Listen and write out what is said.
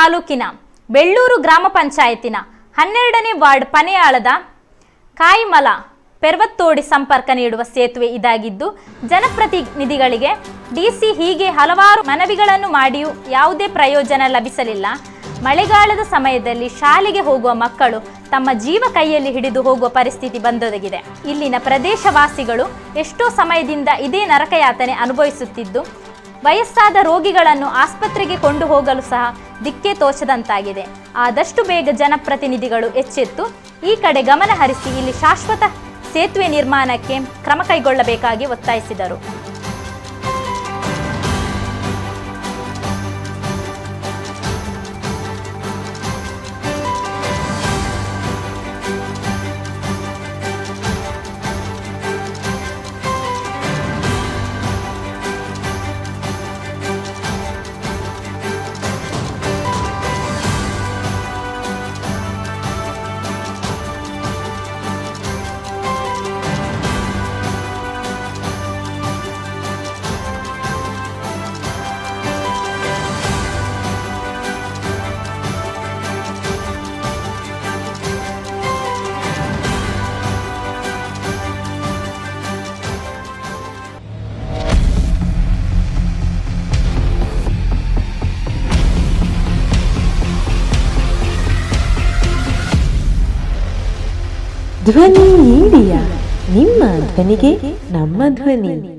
ತಾಲೂಕಿನ ಬೆಳ್ಳೂರು ಗ್ರಾಮ ಪಂಚಾಯತಿನ 12ನೇ ವಾರ್ಡ್ ಪನೆಯಾಳದ ಕಾಯಿಮಲ ಪೆರ್ವತ್ತೋಡಿ ಸಂಪರ್ಕ ನೀಡುವ ಸೇತುವೆ ಇದಾಗಿದ್ದು, ಜನಪ್ರತಿನಿಧಿಗಳಿಗೆ ಡಿಸಿ ಹೀಗೆ ಹಲವಾರು ಮನವಿಗಳನ್ನು ಮಾಡಿಯೂ ಯಾವುದೇ ಪ್ರಯೋಜನ ಲಭಿಸಲಿಲ್ಲ. ಮಳೆಗಾಲದ ಸಮಯದಲ್ಲಿ ಶಾಲೆಗೆ ಹೋಗುವ ಮಕ್ಕಳು ತಮ್ಮ ಜೀವ ಕೈಯಲ್ಲಿ ಹಿಡಿದು ಹೋಗುವ ಪರಿಸ್ಥಿತಿ ಬಂದೊದಗಿದೆ. ಇಲ್ಲಿನ ಪ್ರದೇಶವಾಸಿಗಳು ಎಷ್ಟೋ ಸಮಯದಿಂದ ಇದೇ ನರಕಯಾತನೆ ಅನುಭವಿಸುತ್ತಿದ್ದು, ವಯಸ್ಸಾದ ರೋಗಿಗಳನ್ನು ಆಸ್ಪತ್ರೆಗೆ ಕೊಂಡು ಹೋಗಲು ಸಹ ದಿಕ್ಕೇ ತೋಚದಂತಾಗಿದೆ. ಆದಷ್ಟು ಬೇಗ ಜನಪ್ರತಿನಿಧಿಗಳು ಎಚ್ಚೆತ್ತು ಈ ಕಡೆ ಗಮನ ಹರಿಸಿ ಇಲ್ಲಿ ಶಾಶ್ವತ ಸೇತುವೆ ನಿರ್ಮಾಣಕ್ಕೆ ಕ್ರಮ ಕೈಗೊಳ್ಳಬೇಕಾಗಿ ಒತ್ತಾಯಿಸಿದರು. ಧ್ವನಿ ಮೀಡಿಯಾ, ನಿಮ್ಮ ಧ್ವನಿಗೆ ನಮ್ಮ ಧ್ವನಿ.